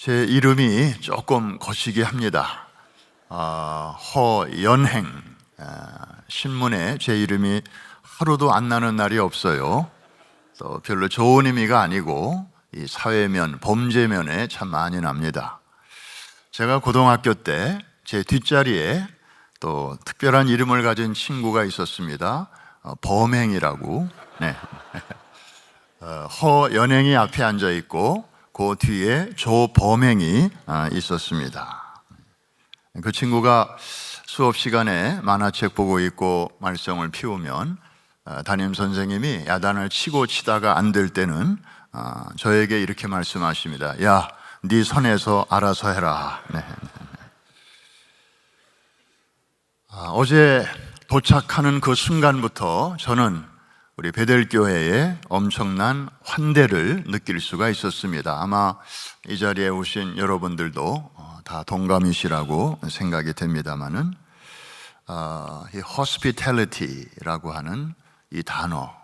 제 이름이 조금 거시기 합니다. 허연행. 신문에 제 이름이 하루도 안 나는 날이 없어요. 또 별로 좋은 의미가 아니고 이 사회면, 범죄면에 참 많이 납니다. 제가 고등학교 때 제 뒷자리에 또 특별한 이름을 가진 친구가 있었습니다. 범행이라고. 네. 허연행이 앞에 앉아 있고 그 뒤에 조범행이 있었습니다. 그 친구가 수업 시간에 만화책 보고 있고 말썽을 피우면 담임 선생님이 야단을 치고 치다가 안 될 때는 저에게 이렇게 말씀하십니다. 야, 네 선에서 알아서 해라. 네. 어제 도착하는 그 순간부터 저는 우리 베델교회에 엄청난 환대를 느낄 수가 있었습니다. 아마 이 자리에 오신 여러분들도 다 동감이시라고 생각이 됩니다만은 이 hospitality라고 하는 이 단어,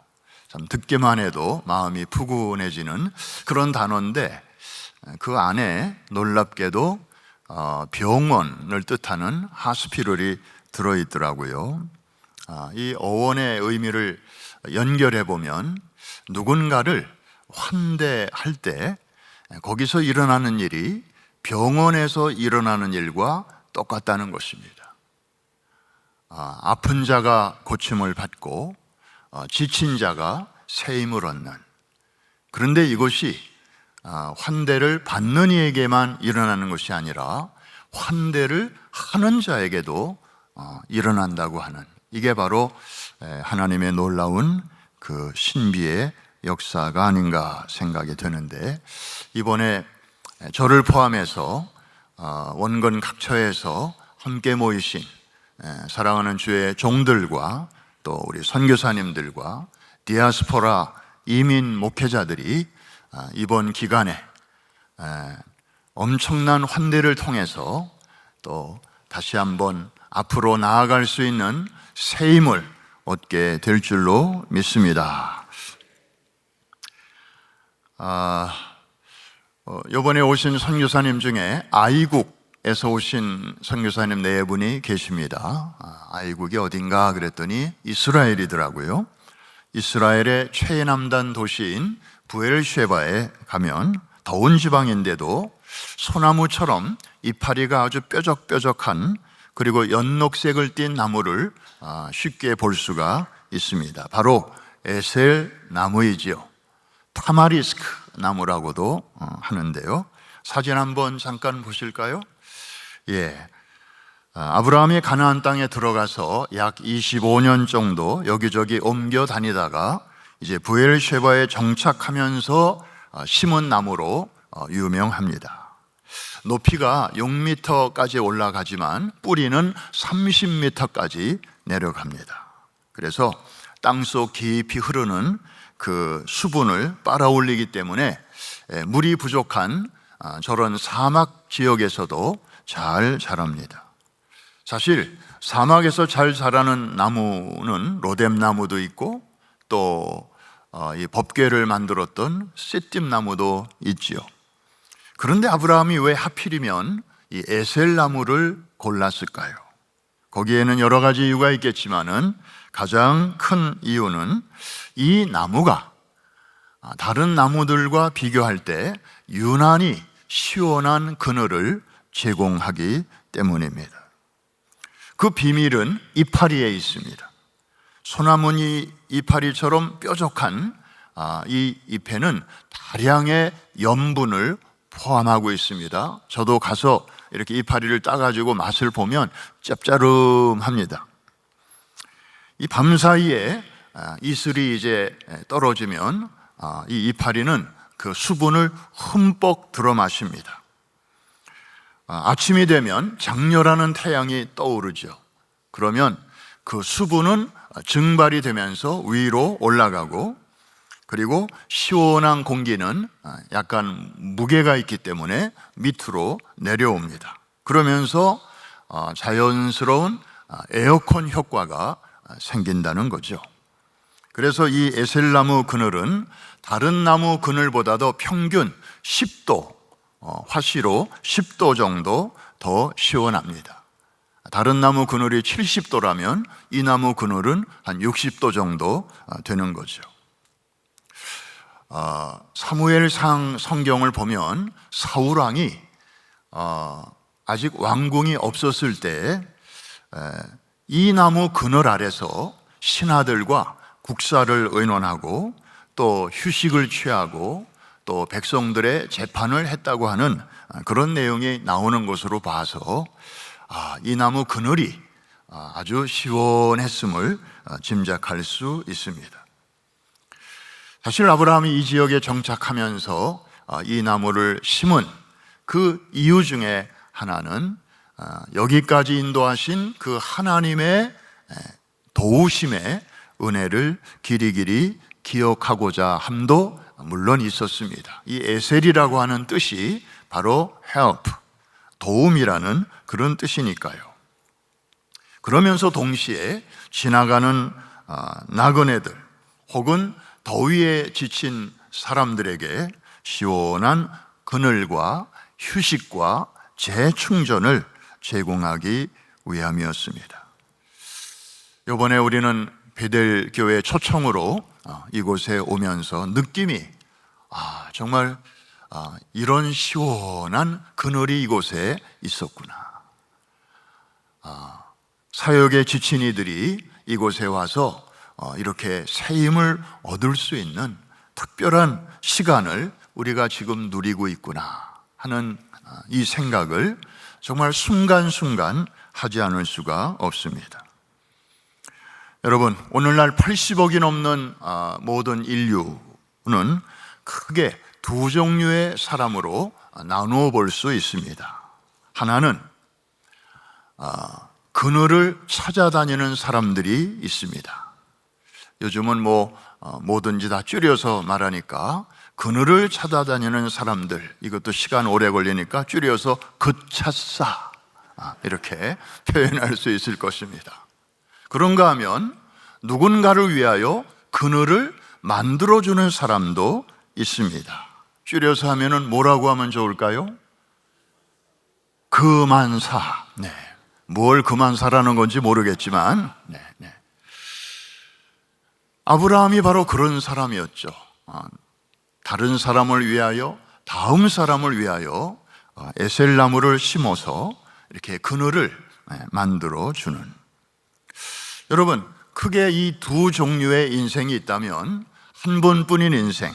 참 듣기만 해도 마음이 푸근해지는 그런 단어인데 그 안에 놀랍게도 병원을 뜻하는 hospital이 들어있더라고요. 이 어원의 의미를 연결해 보면 누군가를 환대할 때 거기서 일어나는 일이 병원에서 일어나는 일과 똑같다는 것입니다. 아픈 자가 고침을 받고 지친 자가 새 힘을 얻는, 그런데 이것이 환대를 받는 이에게만 일어나는 것이 아니라 환대를 하는 자에게도 일어난다고 하는, 이게 바로 하나님의 놀라운 그 신비의 역사가 아닌가 생각이 드는데, 이번에 저를 포함해서 원건 각처에서 함께 모이신 사랑하는 주의 종들과 또 우리 선교사님들과 디아스포라 이민 목회자들이 이번 기간에 엄청난 환대를 통해서 또 다시 한번 앞으로 나아갈 수 있는 새 힘을 얻게 될 줄로 믿습니다. 이번에 오신 선교사님 중에 아이국에서 오신 선교사님 4분이 계십니다. 아이국이 어딘가 그랬더니 이스라엘이더라고요. 이스라엘의 최남단 도시인 부엘셰바에 가면 더운 지방인데도 소나무처럼 이파리가 아주 뾰족뾰족한, 그리고 연녹색을 띤 나무를 쉽게 볼 수가 있습니다. 바로 에셀 나무이지요. 타마리스크 나무라고도 하는데요. 사진 한번 잠깐 보실까요? 예. 아브라함이 가나안 땅에 들어가서 약 25년 정도 여기저기 옮겨 다니다가 이제 부엘셰바에 정착하면서 심은 나무로 유명합니다. 높이가 6m까지 올라가지만 뿌리는 30m까지 내려갑니다. 그래서 땅속 깊이 흐르는 그 수분을 빨아올리기 때문에 물이 부족한 저런 사막 지역에서도 잘 자랍니다. 사실 사막에서 잘 자라는 나무는 로뎀나무도 있고 또 이 법궤를 만들었던 시띠나무도 있지요. 그런데 아브라함이 왜 하필이면 이 에셀나무를 골랐을까요? 거기에는 여러 가지 이유가 있겠지만은 가장 큰 이유는 이 나무가 다른 나무들과 비교할 때 유난히 시원한 그늘을 제공하기 때문입니다. 그 비밀은 이파리에 있습니다. 소나무니 이파리처럼 뾰족한 이 잎에는 다량의 염분을 포함하고 있습니다. 저도 가서 이렇게 이파리를 따가지고 맛을 보면 짭짜름합니다. 이 밤사이에 이슬이 이제 떨어지면 이 이파리는 그 수분을 흠뻑 들어 마십니다. 아침이 되면 장렬하는 태양이 떠오르죠. 그러면 그 수분은 증발이 되면서 위로 올라가고, 그리고 시원한 공기는 약간 무게가 있기 때문에 밑으로 내려옵니다. 그러면서 자연스러운 에어컨 효과가 생긴다는 거죠. 그래서 이 에셀나무 그늘은 다른 나무 그늘보다도 평균 10도 화씨로 10도 정도 더 시원합니다. 다른 나무 그늘이 70도라면 이 나무 그늘은 한 60도 정도 되는 거죠. 사무엘상 성경을 보면 사울 왕이 아직 왕궁이 없었을 때 이 나무 그늘 아래서 신하들과 국사를 의논하고 또 휴식을 취하고 또 백성들의 재판을 했다고 하는 그런 내용이 나오는 것으로 봐서 이 나무 그늘이 아주 시원했음을 짐작할 수 있습니다. 사실 아브라함이 이 지역에 정착하면서 이 나무를 심은 그 이유 중에 하나는 여기까지 인도하신 그 하나님의 도우심의 은혜를 길이길이 기억하고자 함도 물론 있었습니다. 이 에셀이라고 하는 뜻이 바로 help, 도움이라는 그런 뜻이니까요. 그러면서 동시에 지나가는 나그네들 혹은 더위에 지친 사람들에게 시원한 그늘과 휴식과 재충전을 제공하기 위함이었습니다. 이번에 우리는 베델 교회 초청으로 이곳에 오면서 느낌이 정말 이런 시원한 그늘이 이곳에 있었구나. 사역에 지친 이들이 이곳에 와서 이렇게 새 힘을 얻을 수 있는 특별한 시간을 우리가 지금 누리고 있구나 하는 이 생각을 정말 순간순간 하지 않을 수가 없습니다. 여러분, 오늘날 80억이 넘는 모든 인류는 크게 두 종류의 사람으로 나누어 볼 수 있습니다. 하나는 그늘을 찾아다니는 사람들이 있습니다. 요즘은 뭐든지 다 줄여서 말하니까 그늘을 찾아다니는 사람들, 이것도 시간 오래 걸리니까 줄여서 그차싸 이렇게 표현할 수 있을 것입니다. 그런가 하면 누군가를 위하여 그늘을 만들어주는 사람도 있습니다. 줄여서 하면은 뭐라고 하면 좋을까요? 그만사. 네. 뭘 그만사라는 건지 모르겠지만, 아브라함이 바로 그런 사람이었죠. 다른 사람을 위하여, 다음 사람을 위하여 에셀나무를 심어서 이렇게 그늘을 만들어 주는. 여러분, 크게 이 두 종류의 인생이 있다면 한 번뿐인 인생,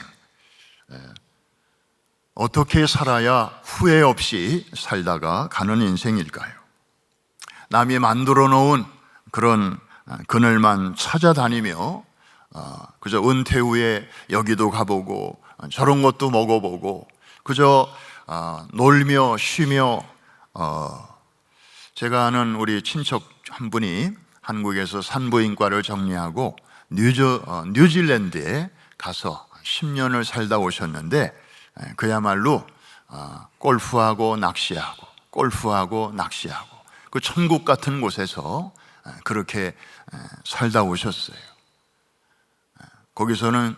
어떻게 살아야 후회 없이 살다가 가는 인생일까요? 남이 만들어 놓은 그런 그늘만 찾아다니며 그저 은퇴 후에 여기도 가보고 저런 것도 먹어보고 그저 놀며 쉬며 제가 아는 우리 친척 한 분이 한국에서 산부인과를 정리하고 뉴질랜드에 가서 10년을 살다 오셨는데 그야말로 골프하고 낚시하고 골프하고 낚시하고 그 천국 같은 곳에서 그렇게 살다 오셨어요. 거기서는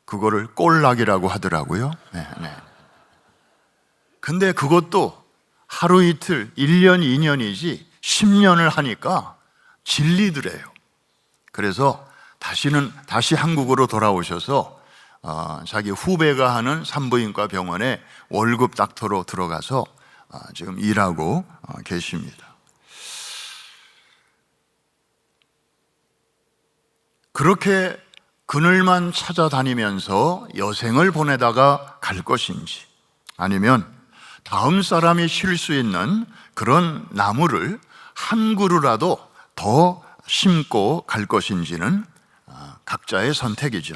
그거를 꼴락이라고 하더라고요. 근데 그것도 하루 이틀, 1년, 2년이지 10년을 하니까 질리더래요. 그래서 다시 한국으로 돌아오셔서 자기 후배가 하는 산부인과 병원에 월급 닥터로 들어가서 지금 일하고 계십니다. 그렇게 그늘만 찾아다니면서 여생을 보내다가 갈 것인지 아니면 다음 사람이 쉴 수 있는 그런 나무를 한 그루라도 더 심고 갈 것인지는 각자의 선택이죠.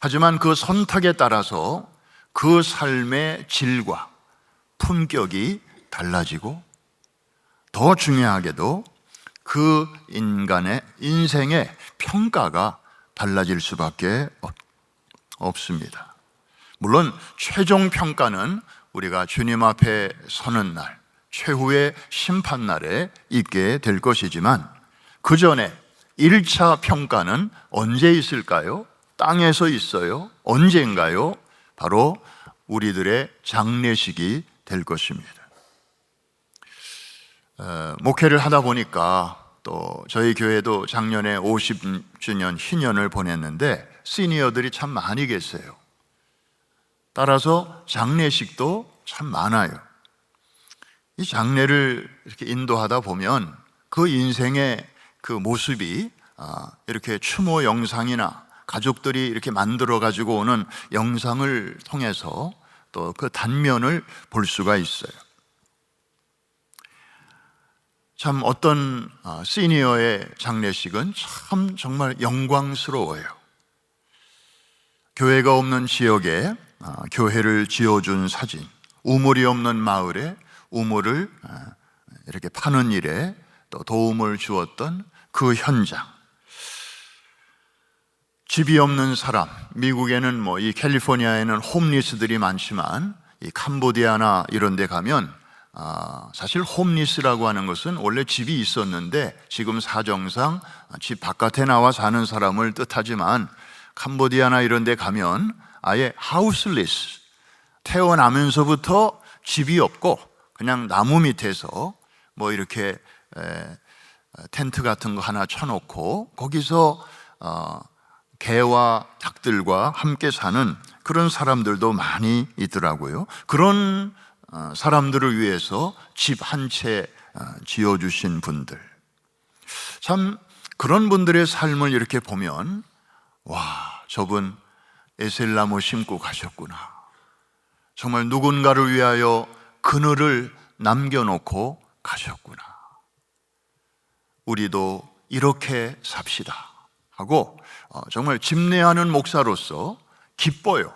하지만 그 선택에 따라서 그 삶의 질과 품격이 달라지고 더 중요하게도 그 인간의 인생의 평가가 달라질 수밖에 없습니다. 물론 최종 평가는 우리가 주님 앞에 서는 날, 최후의 심판날에 있게 될 것이지만 그 전에 1차 평가는 언제 있을까요? 땅에서 있어요. 언제인가요? 바로 우리들의 장례식이 될 것입니다. 목회를 하다 보니까 또 저희 교회도 작년에 50주년 희년을 보냈는데 시니어들이 참 많이 계세요. 따라서 장례식도 참 많아요. 이 장례를 이렇게 인도하다 보면 그 인생의 그 모습이 이렇게 추모 영상이나 가족들이 이렇게 만들어 가지고 오는 영상을 통해서 또 그 단면을 볼 수가 있어요. 참 어떤 시니어의 장례식은 참 정말 영광스러워요. 교회가 없는 지역에 교회를 지어준 사진, 우물이 없는 마을에 우물을 이렇게 파는 일에 또 도움을 주었던 그 현장, 집이 없는 사람, 미국에는 이 캘리포니아에는 홈리스들이 많지만 이 캄보디아나 이런 데 가면 사실 홈리스라고 하는 것은 원래 집이 있었는데 지금 사정상 집 바깥에 나와 사는 사람을 뜻하지만 캄보디아나 이런 데 가면 아예 하우스리스, 태어나면서부터 집이 없고 그냥 나무 밑에서 이렇게 텐트 같은 거 하나 쳐놓고 거기서 개와 닭들과 함께 사는 그런 사람들도 많이 있더라고요. 그런 사람들을 위해서 집 한 채 지어주신 분들, 참 그런 분들의 삶을 이렇게 보면 와, 저분 에셀나무 심고 가셨구나. 정말 누군가를 위하여 그늘을 남겨놓고 가셨구나. 우리도 이렇게 삽시다 하고 정말 집례하는 목사로서 기뻐요.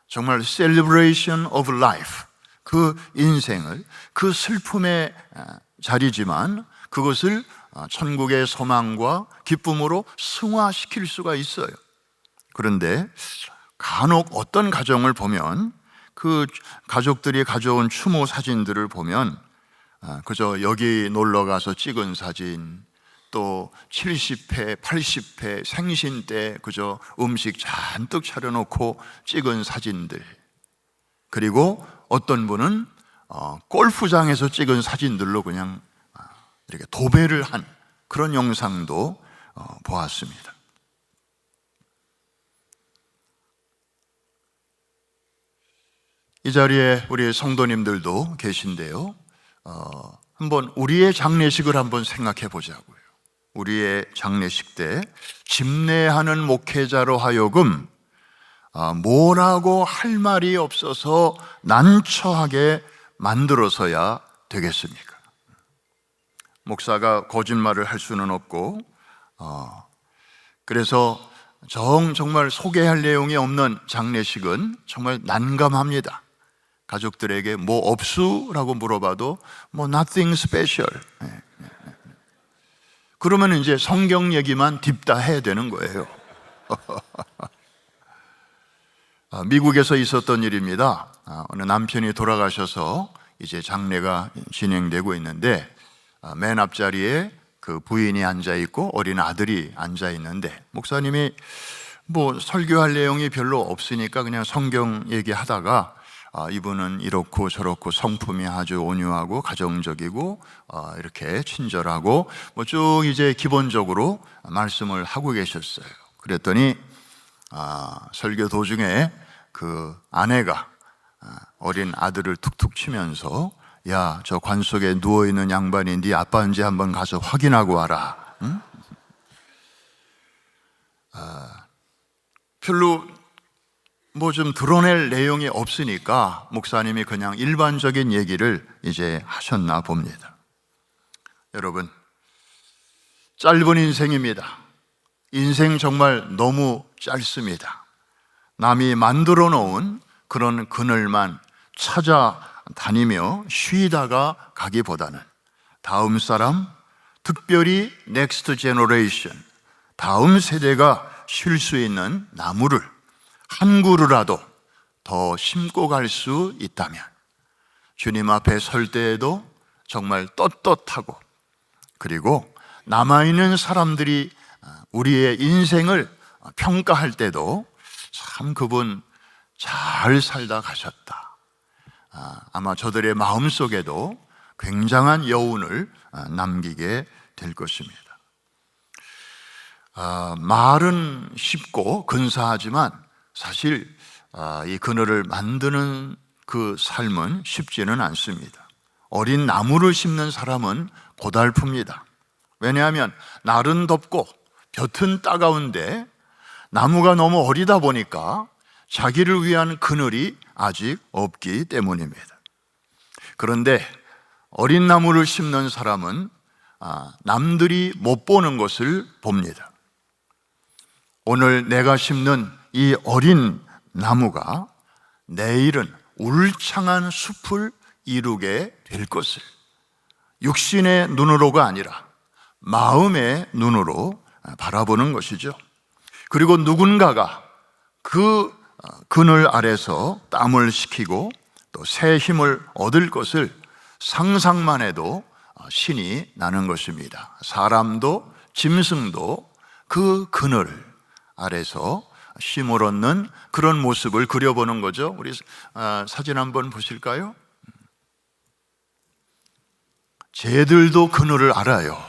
정말 celebration of life, 그 인생을, 그 슬픔의 자리지만 그것을 천국의 소망과 기쁨으로 승화시킬 수가 있어요. 그런데 간혹 어떤 가정을 보면 그 가족들이 가져온 추모 사진들을 보면 그저 여기 놀러 가서 찍은 사진, 또 70회, 80회 생신 때 그저 음식 잔뜩 차려놓고 찍은 사진들, 그리고 어떤 분은 골프장에서 찍은 사진들로 그냥 이렇게 도배를 한 그런 영상도 보았습니다. 이 자리에 우리 성도님들도 계신데요. 한번 우리의 장례식을 한번 생각해 보자고요. 우리의 장례식 때 집례하는 목회자로 하여금 뭐라고 할 말이 없어서 난처하게 만들어서야 되겠습니까? 목사가 거짓말을 할 수는 없고 그래서 정말 소개할 내용이 없는 장례식은 정말 난감합니다. 가족들에게 뭐 없수라고 물어봐도 nothing special. 그러면 이제 성경 얘기만 딥다 해야 되는 거예요. 미국에서 있었던 일입니다. 어느 남편이 돌아가셔서 이제 장례가 진행되고 있는데 맨 앞자리에 그 부인이 앉아 있고 어린 아들이 앉아 있는데 목사님이 설교할 내용이 별로 없으니까 그냥 성경 얘기하다가 이분은 이렇고 저렇고 성품이 아주 온유하고 가정적이고 이렇게 친절하고 쭉 이제 기본적으로 말씀을 하고 계셨어요. 그랬더니 설교 도중에 그 아내가 어린 아들을 툭툭 치면서 야, 저 관 속에 누워있는 양반이 네 아빠인지 한번 가서 확인하고 와라. 응? 별로 좀 드러낼 내용이 없으니까 목사님이 그냥 일반적인 얘기를 이제 하셨나 봅니다. 여러분, 짧은 인생입니다. 인생 정말 너무 짧습니다. 남이 만들어 놓은 그런 그늘만 찾아다니며 쉬다가 가기보다는 다음 사람, 특별히 넥스트 제너레이션, 다음 세대가 쉴 수 있는 나무를 한 그루라도 더 심고 갈 수 있다면 주님 앞에 설 때에도 정말 떳떳하고, 그리고 남아있는 사람들이 우리의 인생을 평가할 때도 참 그분 잘 살다 가셨다. 아마 저들의 마음속에도 굉장한 여운을 남기게 될 것입니다. 말은 쉽고 근사하지만 사실 이 그늘을 만드는 그 삶은 쉽지는 않습니다. 어린 나무를 심는 사람은 고달픕니다. 왜냐하면 날은 덥고 볕은 따가운데 나무가 너무 어리다 보니까 자기를 위한 그늘이 아직 없기 때문입니다. 그런데 어린 나무를 심는 사람은 남들이 못 보는 것을 봅니다. 오늘 내가 심는 이 어린 나무가 내일은 울창한 숲을 이루게 될 것을 육신의 눈으로가 아니라 마음의 눈으로 바라보는 것이죠. 그리고 누군가가 그 그늘 아래서 땀을 식히고 또 새 힘을 얻을 것을 상상만 해도 신이 나는 것입니다. 사람도 짐승도 그 그늘 아래서 쉼을 얻는 그런 모습을 그려보는 거죠. 우리 사진 한번 보실까요? 쟤들도 그늘을 알아요.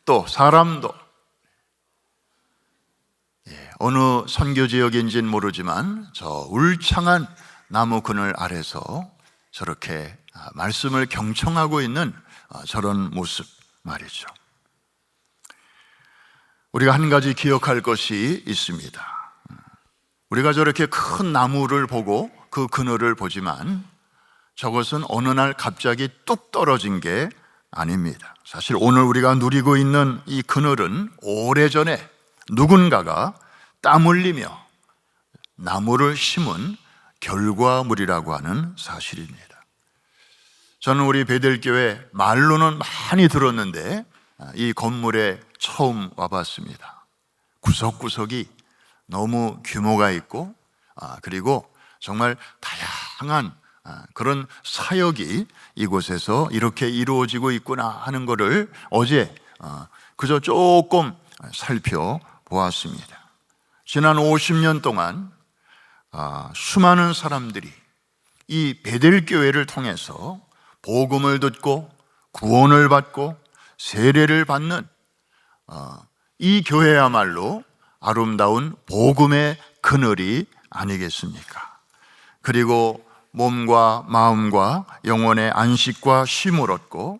또 사람도 어느 선교 지역인지는 모르지만 저 울창한 나무 그늘 아래서 저렇게 말씀을 경청하고 있는 저런 모습 말이죠. 우리가 한 가지 기억할 것이 있습니다. 우리가 저렇게 큰 나무를 보고 그 그늘을 보지만 저것은 어느 날 갑자기 뚝 떨어진 게 아닙니다. 사실 오늘 우리가 누리고 있는 이 그늘은 오래전에 누군가가 땀 흘리며 나무를 심은 결과물이라고 하는 사실입니다. 저는 우리 베델교회 말로는 많이 들었는데 이 건물에 처음 와봤습니다. 구석구석이 너무 규모가 있고 그리고 정말 다양한 그런 사역이 이곳에서 이렇게 이루어지고 있구나 하는 것을 어제 그저 조금 살펴보았습니다. 지난 50년 동안 수많은 사람들이 이 베델교회를 통해서 복음을 듣고 구원을 받고 세례를 받는 이 교회야말로 아름다운 복음의 그늘이 아니겠습니까? 그리고 몸과 마음과 영혼의 안식과 쉼을 얻고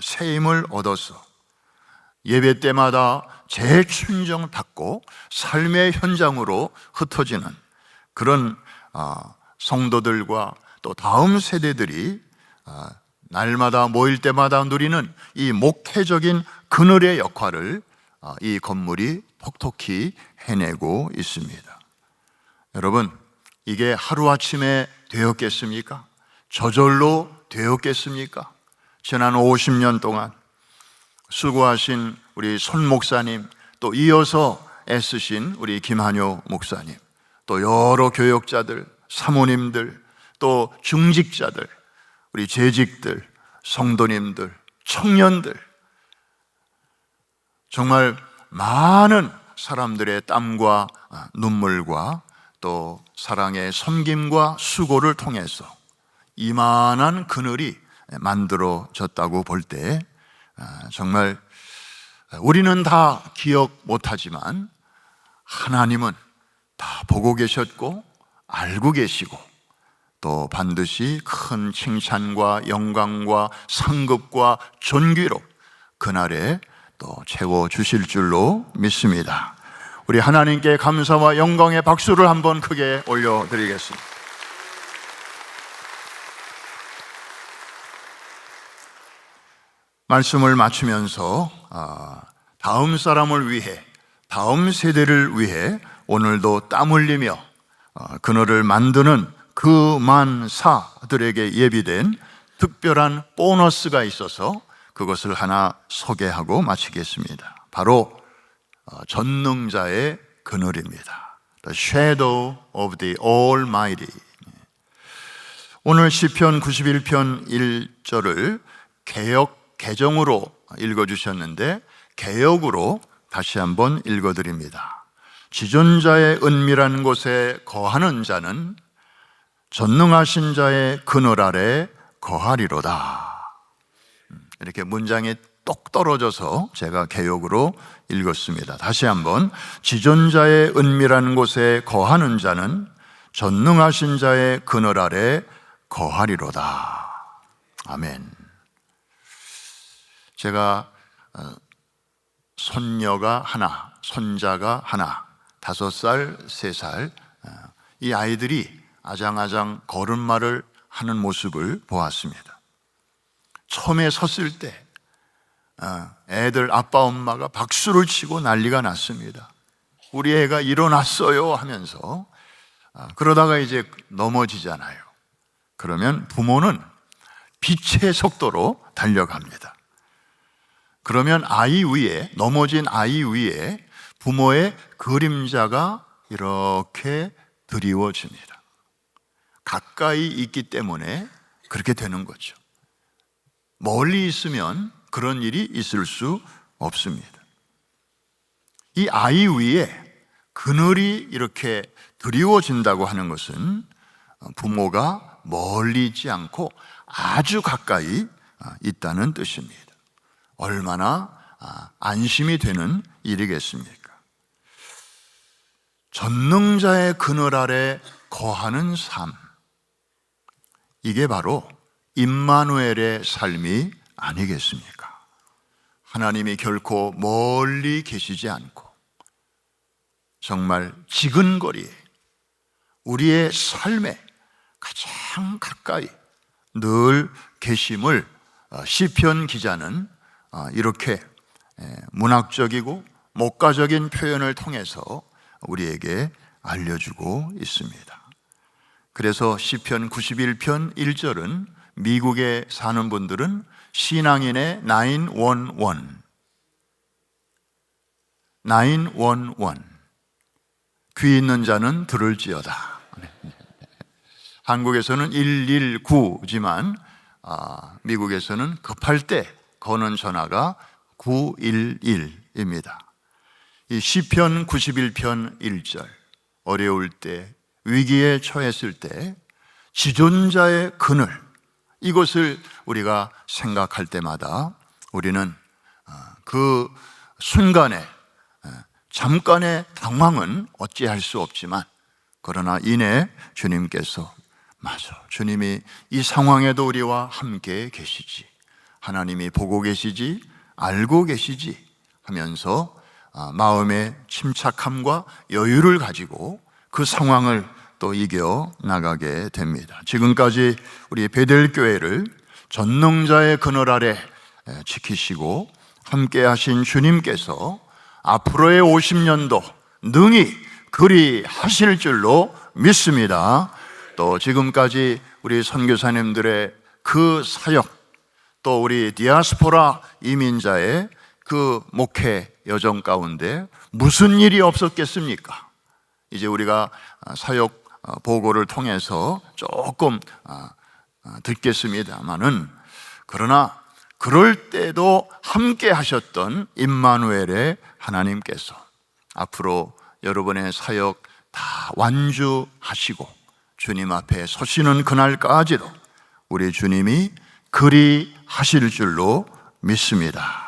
새 힘을 얻어서 예배 때마다 재충정 받고 삶의 현장으로 흩어지는 그런 성도들과 또 다음 세대들이 날마다 모일 때마다 누리는 이 목회적인 그늘의 역할을 이 건물이 톡톡히 해내고 있습니다. 여러분, 이게 하루아침에 되었겠습니까? 저절로 되었겠습니까? 지난 50년 동안 수고하신 우리 손 목사님, 또 이어서 애쓰신 우리 김한효 목사님, 또 여러 교역자들, 사모님들, 또 중직자들, 우리 재직들, 성도님들, 청년들, 정말 많은 사람들의 땀과 눈물과 또 사랑의 섬김과 수고를 통해서 이만한 그늘이 만들어졌다고 볼 때 정말 우리는 다 기억 못하지만 하나님은 다 보고 계셨고 알고 계시고 또 반드시 큰 칭찬과 영광과 상급과 존귀로 그날에 또 채워주실 줄로 믿습니다. 우리 하나님께 감사와 영광의 박수를 한번 크게 올려드리겠습니다. 말씀을 마치면서 다음 사람을 위해, 다음 세대를 위해 오늘도 땀 흘리며 그늘을 만드는 그 만사들에게 예비된 특별한 보너스가 있어서 그것을 하나 소개하고 마치겠습니다. 바로 전능자의 그늘입니다. The shadow of the Almighty. 오늘 시편 91편 1절을 개정으로 읽어주셨는데 개역으로 다시 한번 읽어드립니다. 지존자의 은밀한 곳에 거하는 자는 전능하신 자의 그늘 아래 거하리로다. 이렇게 문장이 똑 떨어져서 제가 개역으로 읽었습니다. 다시 한번, 지존자의 은밀한 곳에 거하는 자는 전능하신 자의 그늘 아래 거하리로다. 아멘. 제가 손녀가 하나, 손자가 하나, 5살, 3살, 이 아이들이 아장아장 걸음마를 하는 모습을 보았습니다. 처음에 섰을 때 애들 아빠 엄마가 박수를 치고 난리가 났습니다. 우리 애가 일어났어요 하면서. 그러다가 이제 넘어지잖아요. 그러면 부모는 빛의 속도로 달려갑니다. 그러면 아이 위에, 넘어진 아이 위에 부모의 그림자가 이렇게 드리워집니다. 가까이 있기 때문에 그렇게 되는 거죠. 멀리 있으면 그런 일이 있을 수 없습니다. 이 아이 위에 그늘이 이렇게 드리워진다고 하는 것은 부모가 멀리 있지 않고 아주 가까이 있다는 뜻입니다. 얼마나 안심이 되는 일이겠습니까? 전능자의 그늘 아래 거하는 삶, 이게 바로 임마누엘의 삶이 아니겠습니까? 하나님이 결코 멀리 계시지 않고 정말 지근거리에 우리의 삶에 가장 가까이 늘 계심을 시편 기자는 이렇게 문학적이고 목가적인 표현을 통해서 우리에게 알려주고 있습니다. 그래서 시편 91편 1절은 미국에 사는 분들은 신앙인의 911 귀 있는 자는 들을지어다. 한국에서는 119지만 미국에서는 급할 때 거는 전화가 911입니다. 이 시편 91편 1절, 어려울 때, 위기에 처했을 때 지존자의 그늘, 이것을 우리가 생각할 때마다 우리는 그 순간에 잠깐의 당황은 어찌할 수 없지만, 그러나 이내 주님께서 맞아, 주님이 이 상황에도 우리와 함께 계시지, 하나님이 보고 계시지, 알고 계시지 하면서 마음의 침착함과 여유를 가지고 그 상황을 또 이겨 나가게 됩니다. 지금까지 우리 베델교회를 전능자의 그늘 아래 지키시고 함께 하신 주님께서 앞으로의 50년도 능히 그리 하실 줄로 믿습니다. 또 지금까지 우리 선교사님들의 그 사역, 또 우리 디아스포라 이민자의 그 목회 여정 가운데 무슨 일이 없었겠습니까? 이제 우리가 사역 보고를 통해서 조금 듣겠습니다마는, 그러나 그럴 때도 함께 하셨던 임마누엘의 하나님께서 앞으로 여러분의 사역 다 완주하시고 주님 앞에 서시는 그날까지도 우리 주님이 그리 하실 줄로 믿습니다.